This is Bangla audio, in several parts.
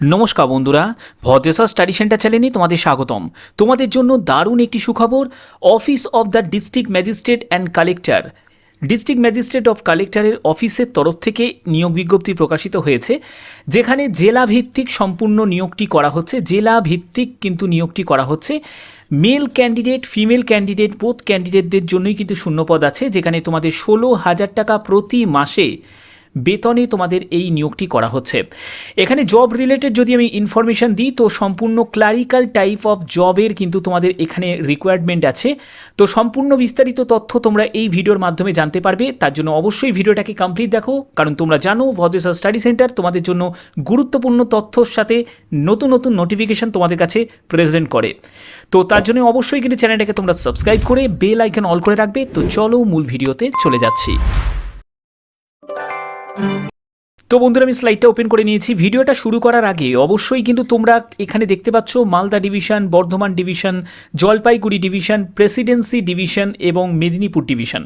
নমস্কার বন্ধুরা, ভদ্রেশ্বর স্টাডি সেন্টার চ্যানেলে তোমাদের স্বাগতম। তোমাদের জন্য দারুণ একটি সুখবর। Office of the district magistrate and collector, district magistrate of কালেক্টরের অফিসের তরফ থেকে নিয়োগ বিজ্ঞপ্তি প্রকাশিত হয়েছে, যেখানে জেলা ভিত্তিক সম্পূর্ণ নিয়োগটি করা হচ্ছে। জেলা ভিত্তিক কিন্তু নিয়োগটি করা হচ্ছে। Male candidate, female candidate, both ক্যান্ডিডেটদের জন্যই কিন্তু শূন্যপদ আছে, যেখানে তোমাদের 16,000 টাকা প্রতি মাসে বেতনে তোমাদের এই নিয়োগটি করা হচ্ছে। এখানে জব রিলেটেড যদি আমি ইনফরমেশান দিই, তো সম্পূর্ণ ক্লারিক্যাল টাইপ অফ জবের কিন্তু তোমাদের এখানে রিকোয়ারমেন্ট আছে। তো সম্পূর্ণ বিস্তারিত তথ্য তোমরা এই ভিডিওর মাধ্যমে জানতে পারবে। তার জন্য অবশ্যই ভিডিওটাকে কমপ্লিট দেখো, কারণ তোমরা জানো ভদ্রেশ্বর স্টাডি সেন্টার তোমাদের জন্য গুরুত্বপূর্ণ তথ্যর সাথে নতুন নতুন নোটিফিকেশান তোমাদের কাছে প্রেজেন্ট করে। তো তার জন্য অবশ্যই কিন্তু চ্যানেলটাকে তোমরা সাবস্ক্রাইব করে বেল আইকন অল করে রাখবে। তো চলো মূল ভিডিওতে চলে যাচ্ছি। তো বন্ধুরা, আমি স্লাইডটা ওপেন করে নিয়েছি। ভিডিওটা শুরু করার আগে অবশ্যই কিন্তু তোমরা এখানে দেখতে পাচ্ছ Malda division, Bardhaman division, Jalpaiguri division, Presidency division এবং মেদিনীপুর ডিভিশন,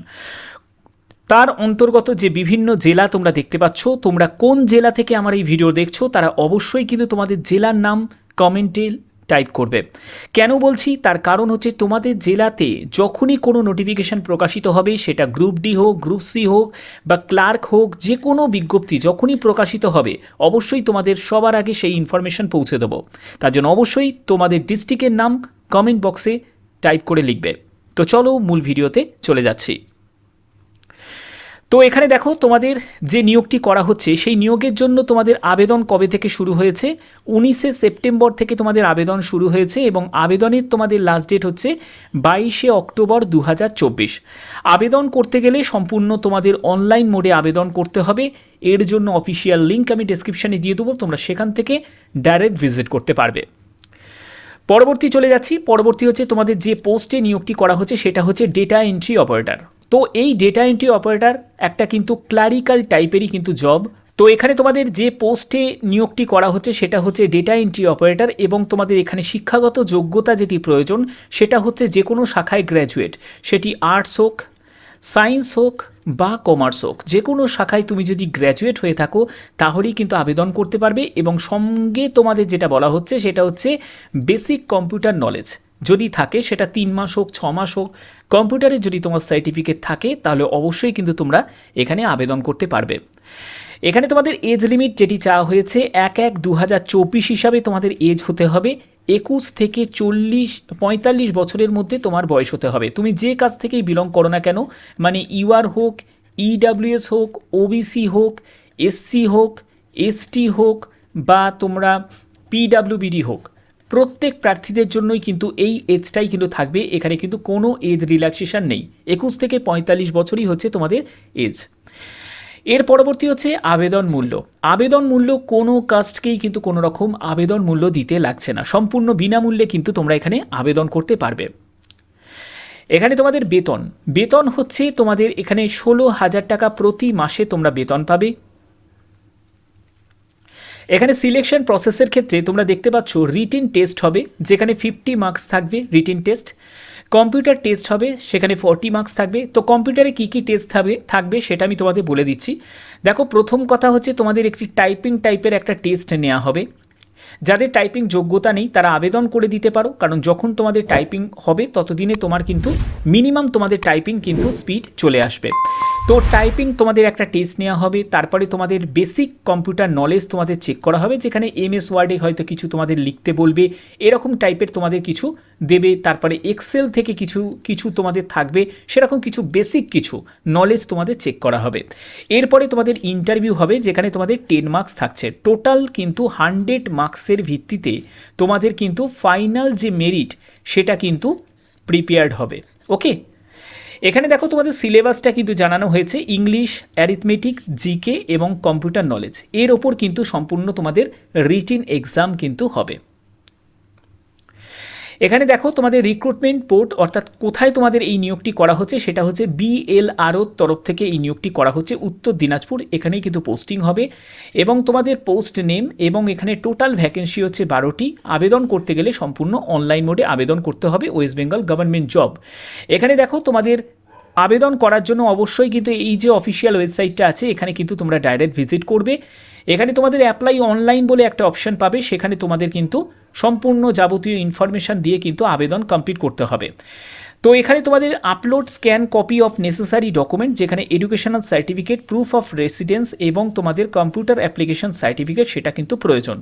তার অন্তর্গত যে বিভিন্ন জেলা তোমরা দেখতে পাচ্ছ। তোমরা কোন জেলা থেকে আমার এই ভিডিও দেখছো তারা অবশ্যই কিন্তু তোমাদের জেলার নাম কমেন্টে টাইপ করবে। কেন বলছি, তার কারণ হচ্ছে তোমাদের জেলাতে যখনই কোনো নোটিফিকেশান প্রকাশিত হবে, সেটা গ্রুপ ডি হোক, গ্রুপ সি হোক বা ক্লার্ক হোক, যে কোনো বিজ্ঞপ্তি যখনই প্রকাশিত হবে অবশ্যই তোমাদের সবার আগে সেই ইনফরমেশান পৌঁছে দেবো। তার জন্য অবশ্যই তোমাদের ডিস্ট্রিক্টের নাম কমেন্ট বক্সে টাইপ করে লিখবে। তো চলো মূল ভিডিওতে চলে যাচ্ছি। তো এখানে দেখো তোমাদের যে নিয়োগটি করা হচ্ছে, সেই নিয়োগের জন্য তোমাদের আবেদন কবে থেকে শুরু হয়েছে? 19শে সেপ্টেম্বর থেকে তোমাদের আবেদন শুরু হয়েছে এবং আবেদনের তোমাদের লাস্ট ডেট হচ্ছে 22শে অক্টোবর 2024। আবেদন করতে গেলে সম্পূর্ণ তোমাদের অনলাইন মোডে আবেদন করতে হবে। এর জন্য অফিসিয়াল লিঙ্ক আমি ডেসক্রিপশানে দিয়ে দেবো, তোমরা সেখান থেকে ডাইরেক্ট ভিজিট করতে পারবে। পরবর্তী চলে যাচ্ছি। পরবর্তী হচ্ছে তোমাদের যে পোস্টে নিয়োগটি করা হচ্ছে সেটা হচ্ছে ডেটা এন্ট্রি অপারেটর। তো এই ডেটা এন্ট্রি অপারেটর একটা কিন্তু ক্লারিক্যাল টাইপেরই কিন্তু জব। তো এখানে তোমাদের যে পোস্টে নিয়োগটি করা হচ্ছে সেটা হচ্ছে ডেটা এন্ট্রি অপারেটর, এবং তোমাদের এখানে শিক্ষাগত যোগ্যতা যেটি প্রয়োজন সেটা হচ্ছে যে কোনো শাখায় গ্র্যাজুয়েট, সেটি আর্টস হোক, সায়েন্স হোক বা কমার্স হোক, যে কোনো শাখায় তুমি যদি গ্র্যাজুয়েট হয়ে থাকো তাহলেই কিন্তু আবেদন করতে পারবে। এবং সঙ্গে তোমাদের যেটা বলা হচ্ছে সেটা হচ্ছে বেসিক কম্পিউটার নলেজ যদি থাকে, সেটা 3 মাস হোক 6 মাস হোক, কম্পিউটারে যদি তোমার সার্টিফিকেট থাকে তাহলে অবশ্যই কিন্তু তোমরা এখানে আবেদন করতে পারবে। এখানে তোমাদের এজ লিমিট যেটি চাওয়া হয়েছে 1/1/2024 হিসাবে তোমাদের এজ হতে হবে 21 থেকে 45 বছরের মধ্যে তোমার বয়স হতে হবে। তুমি যে কাজ থেকেই বিলং করো না কেন, মানে ইউআর হোক, ইডাব্লিউএস হোক, ওবিসি হোক, এসসি হোক, এসটি হোক বা তোমরা পিডাব্লিউবিডি হোক, প্রত্যেক প্রার্থীদের জন্যই কিন্তু এই এজটাই কিন্তু থাকবে। এখানে কিন্তু কোনো এজ রিল্যাক্সেশন নেই। 21 থেকে 45 বছরই হচ্ছে তোমাদের এজ। এর পরবর্তী হচ্ছে আবেদন মূল্য। আবেদন মূল্য কোনো কাস্টকেই কিন্তু কোনো রকম আবেদন মূল্য দিতে লাগছে না, সম্পূর্ণ বিনামূল্যে কিন্তু তোমরা এখানে আবেদন করতে পারবে। এখানে তোমাদের বেতন হচ্ছে তোমাদের এখানে 16,000 টাকা প্রতি মাসে তোমরা বেতন পাবে। এখানে সিলেকশন প্রসেসের ক্ষেত্রে তোমরা দেখতে পাচ্ছ রিটিন টেস্ট হবে, যেখানে 50 মার্কস থাকবে রিটিন টেস্ট। কম্পিউটার টেস্ট হবে, সেখানে 40 মার্কস থাকবে। তো কম্পিউটারে কী কী টেস্ট থাকবে সেটা আমি তোমাদের বলে দিচ্ছি। দেখো, প্রথম কথা হচ্ছে তোমাদের একটি টাইপিং টাইপের একটা টেস্ট নেওয়া হবে। যাদের টাইপিং যোগ্যতা নেই তারা আবেদন করে দিতে পারো, কারণ যখন তোমাদের টাইপিং হবে ততদিনে তোমার কিন্তু মিনিমাম তোমাদের টাইপিং কিন্তু স্পিড চলে আসবে। তো টাইপিং তোমাদের একটা টেস্ট নেওয়া হবে। তারপরে তোমাদের বেসিক কম্পিউটার নলেজ তোমাদের চেক করা হবে, যেখানে এমএস ওয়ার্ডে হয়তো কিছু তোমাদের লিখতে বলবে, এরকম টাইপের তোমাদের কিছু দেবে। তারপরে এক্সেল থেকে কিছু তোমাদের থাকবে, সেরকম কিছু বেসিক কিছু নলেজ তোমাদের চেক করা হবে। এরপরে তোমাদের ইন্টারভিউ হবে, যেখানে তোমাদের 10 মার্কস থাকছে। টোটাল কিন্তু 100 মার্কসের ভিত্তিতে তোমাদের কিন্তু ফাইনাল যে মেরিট সেটা কিন্তু প্রিপেয়ার্ড হবে। ওকে, এখানে দেখো তোমাদের সিলেবাসটা কিন্তু জানানো হয়েছে ইংলিশ, অ্যারিথমেটিক, জিকে এবং কম্পিউটার নলেজ। এর ওপর কিন্তু সম্পূর্ণ তোমাদের রিটিন এক্সাম কিন্তু হবে। এখানে দেখো তোমাদের রিক্রুটমেন্ট পোর্ট, অর্থাৎ কোথায় তোমাদের এই নিয়োগটি করা হচ্ছে সেটা হচ্ছে বিএলআরওর তরফ থেকে এই নিয়োগটি করা হচ্ছে উত্তর দিনাজপুর। এখানেই কিন্তু পোস্টিং হবে এবং তোমাদের পোস্ট নেম এবং এখানে টোটাল ভ্যাকেন্সি হচ্ছে 12টি। আবেদন করতে গেলে সম্পূর্ণ অনলাইন মোডে আবেদন করতে হবে, ওয়েস্ট বেঙ্গল গভর্নমেন্ট জব। এখানে দেখো তোমাদের আবেদন করার জন্য অবশ্যই কিন্তু এই যে অফিসিয়াল ওয়েবসাইটটা আছে এখানে কিন্তু তোমরা ডাইরেক্ট ভিজিট করবে এখানে তোমাদের অ্যাপ্লাই অনলাইন বলে একটা অপশান পাবে, সেখানে তোমাদের কিন্তু সম্পূর্ণ যাবতীয় ইনফরমেশান দিয়ে কিন্তু আবেদন কমপ্লিট করতে হবে। তো এখানে তোমাদের upload scan copy of necessary document, যেখানে educational certificate, proof of residence এবং তোমাদের কম্পিউটার অ্যাপ্লিকেশন সার্টিফিকেট সেটা কিন্তু প্রয়োজন।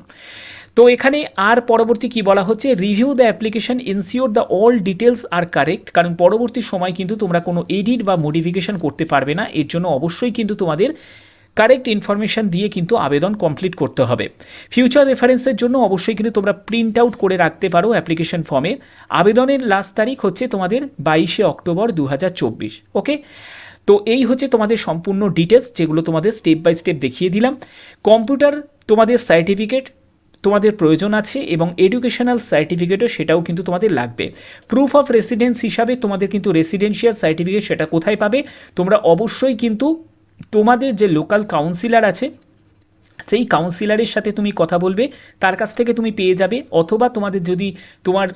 তো এখানে আর পরবর্তী কি বলা হচ্ছে, review the application, ensure the all details আর কারেক্ট, কারণ পরবর্তী সময় কিন্তু তোমরা কোনো এডিট বা মডিফিকেশন করতে পারবে না, এর জন্য অবশ্যই কিন্তু তোমাদের কারেক্ট ইনফরমেশান দিয়ে কিন্তু আবেদন কমপ্লিট করতে হবে। ফিউচার রেফারেন্সের জন্য অবশ্যই কিন্তু তোমরা প্রিন্ট আউট করে রাখতে পারো অ্যাপ্লিকেশন ফর্মের। আবেদনের লাস্ট তারিখ হচ্ছে তোমাদের 22শে অক্টোবর 2024। ওকে, তো এই হচ্ছে তোমাদের সম্পূর্ণ ডিটেলস, যেগুলো তোমাদের স্টেপ বাই স্টেপ দেখিয়ে দিলাম। কম্পিউটার তোমাদের সার্টিফিকেট তোমাদের প্রয়োজন আছে এবং এডুকেশনাল সার্টিফিকেটও সেটাও কিন্তু তোমাদের লাগবে। প্রুফ অফ রেসিডেন্স হিসাবে তোমাদের কিন্তু রেসিডেন্সিয়াল সার্টিফিকেট সেটা কোথায় পাবে, তোমরা অবশ্যই কিন্তু তোমাদের যে লোকাল কাউন্সিলর আছে সেই কাউন্সিলরের সাথে তুমি কথা বলবে, তার কাছ থেকে তুমি পেয়ে যাবে, অথবা তোমাদের যদি তোমার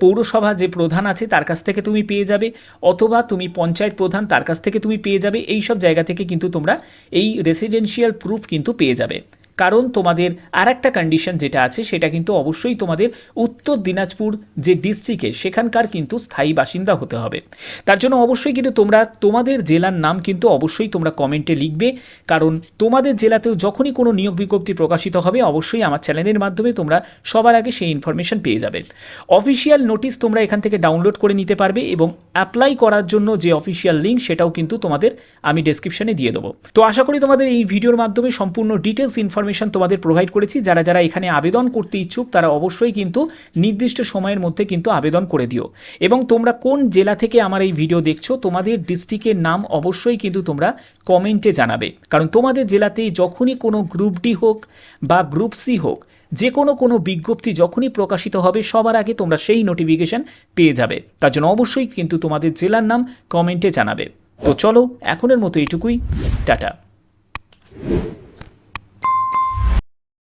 পৌরসভা যে প্রধান আছে তার কাছ থেকে তুমি পেয়ে যাবে, অথবা তুমি পঞ্চায়েত প্রধান তার কাছ থেকে তুমি পেয়ে যাবে। এই সব জায়গা থেকে কিন্তু তোমরা এই রেসিডেন্সিয়াল প্রুফ কিন্তু পেয়ে যাবে। কারণ তোমাদের আর একটা কন্ডিশন যেটা আছে সেটা কিন্তু অবশ্যই তোমাদের উত্তর দিনাজপুর যে ডিস্ট্রিক্টে সেখানকার কিন্তু স্থায়ী বাসিন্দা হতে হবে। তার জন্য অবশ্যই কিন্তু তোমরা তোমাদের জেলার নাম কিন্তু অবশ্যই তোমরা কমেন্টে লিখবে, কারণ তোমাদের জেলাতেও যখনই কোনো নিয়োগ বিজ্ঞপ্তি প্রকাশিত হবে অবশ্যই আমার চ্যানেলের মাধ্যমে তোমরা সবার আগে সেই ইনফরমেশন পেয়ে যাবে। অফিসিয়াল নোটিশ তোমরা এখান থেকে ডাউনলোড করে নিতে পারবে এবং অ্যাপ্লাই করার জন্য যে অফিসিয়াল লিঙ্ক সেটাও কিন্তু তোমাদের আমি ডেসক্রিপশনে দিয়ে দেবো। তো আশা করি তোমাদের এই ভিডিওর মাধ্যমে সম্পূর্ণ ডিটেলস ইনফরমেশন তোমাদের প্রোভাইড করেছি। যারা যারা এখানে আবেদন করতে ইচ্ছুক তারা অবশ্যই কিন্তু নির্দিষ্ট সময়ের মধ্যে কিন্তু আবেদন করে দিও। এবং তোমরা কোন জেলা থেকে আমার এই ভিডিও দেখছো তোমাদের ডিস্ট্রিক্টের নাম অবশ্যই কিন্তু তোমরা কমেন্টে জানাবে, কারণ তোমাদের জেলাতেই যখনই কোনো গ্রুপ ডি হোক বা গ্রুপ সি হোক, যে কোনো বিজ্ঞপ্তি যখনই প্রকাশিত হবে সবার আগে তোমরা সেই নোটিফিকেশন পেয়ে যাবে। তার জন্য অবশ্যই কিন্তু তোমাদের জেলার নাম কমেন্টে জানাবে। তো চলো এখনের মতো এইটুকুই, টাটা।